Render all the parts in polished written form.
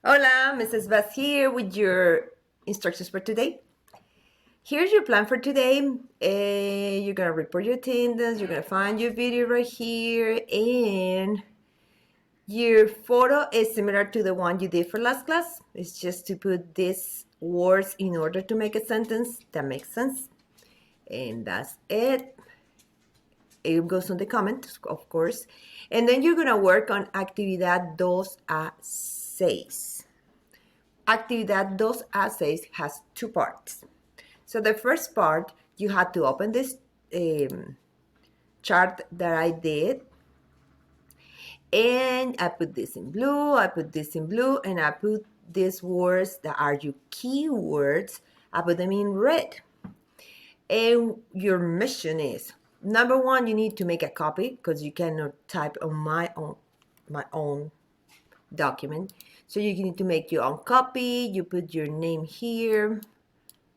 Hola, Mrs. Bass here with your instructions for today. Here's your plan for today. You're gonna report your attendance, you're gonna find your video right here, and your photo is similar to the one you did for last class. It's just to put these words in order to make a sentence that makes sense. And that's it. It goes on the comment, of course. And then you're gonna work on Actividad 2A-6. Actividad 2A-6 has two parts. So the first part, you had to open this chart that I did, and I put this in blue, I put this in blue, and I put these words that are your keywords, I put them in red. And your mission is, number one, you need to make a copy because you cannot type on my own document. So you need to make your own copy. You put your name here.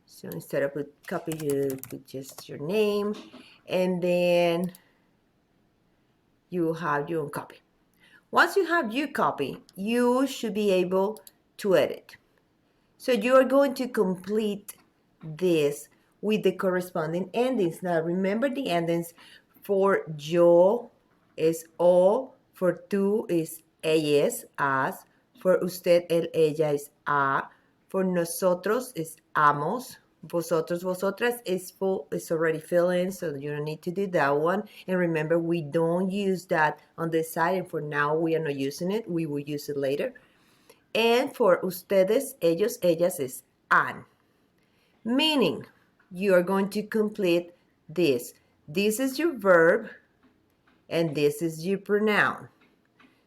So instead of put copy, you put just your name, and then you have your own copy. Once you have your copy, you should be able to edit. So you are going to complete this with the corresponding endings. Now remember the endings. For yo is o, for tú is ellas, as, for usted, él, ella is a, for nosotros is amos, vosotros, vosotras is already fill in, so you don't need to do that one. And remember, we don't use that on this side, and for now we are not using it. We will use it later. And for ustedes, ellos, ellas is an. Meaning, you are going to complete this. This is your verb, and this is your pronoun.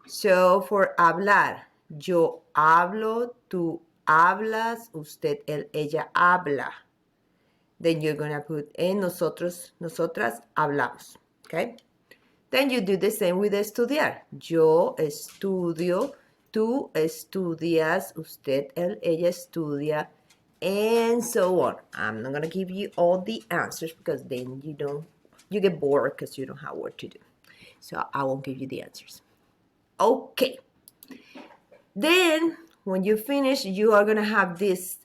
So for hablar, yo hablo, tú hablas, usted, él, ella habla. Then you're going to put en nosotros, nosotras hablamos. Okay? Then you do the same with estudiar. Yo estudio, tú estudias, usted, él, ella estudia, and so on. I'm not going to give you all the answers because then you get bored because you don't have work to do. So I won't give you the answers. Okay. Then when you finish, you are going to have this,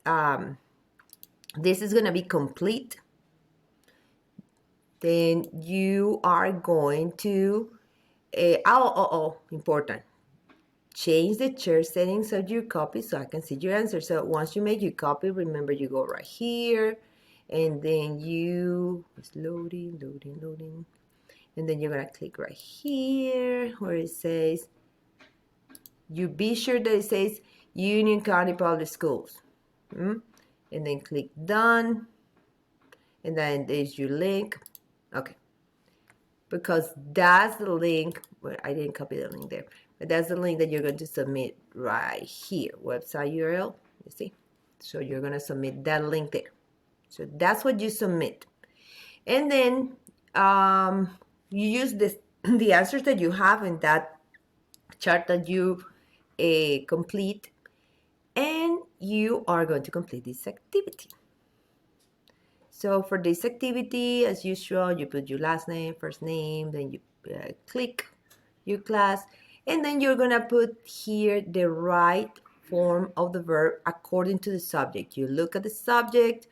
this is going to be complete. Then you are going to, important. Change the share settings of your copy so I can see your answer. So once you make your copy, remember you go right here, and then it's loading. And then you're gonna click right here where it says, you be sure that it says Union County Public Schools. And then click done. And then there's your link. Okay. Because that's the link, well, I didn't copy the link there, but that's the link that you're going to submit right here, website URL, you see? So you're going to submit that link there. So that's what you submit. And then you use the answers that you have in that chart that you complete, and you are going to complete this activity. So for this activity, as usual, you put your last name, first name, then you click your class, and then you're gonna put here the right form of the verb according to the subject. You look at the subject,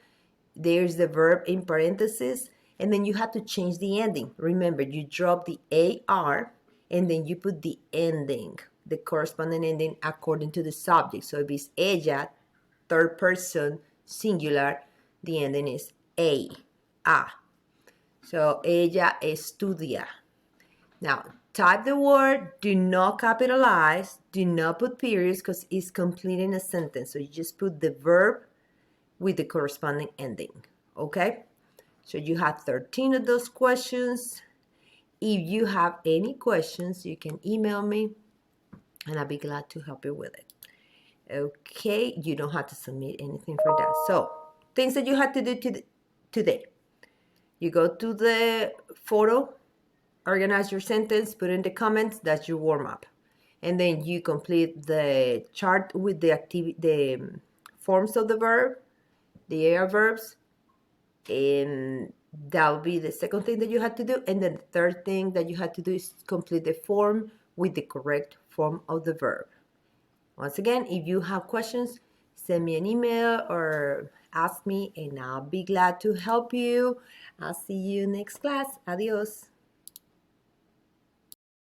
there's the verb in parentheses, and then you have to change the ending. Remember, you drop the AR, and then you put the ending, the corresponding ending according to the subject. So if it's ella, third person, singular, the ending is a. So ella estudia. Now, type the word, do not capitalize, do not put periods because it's completing a sentence. So you just put the verb with the corresponding ending, okay? So you have 13 of those questions. If you have any questions, you can email me and I'll be glad to help you with it. Okay, you don't have to submit anything for that. So, things that you have to do today. You go to the photo, organize your sentence, put in the comments, that's your warm-up. And then you complete the chart with the forms of the verb, the AR verbs, and that'll be the second thing that you have to do. And then the third thing that you have to do is complete the form with the correct form of the verb. Once again, if you have questions, send me an email or ask me, and I'll be glad to help you. I'll see you next class. Adios.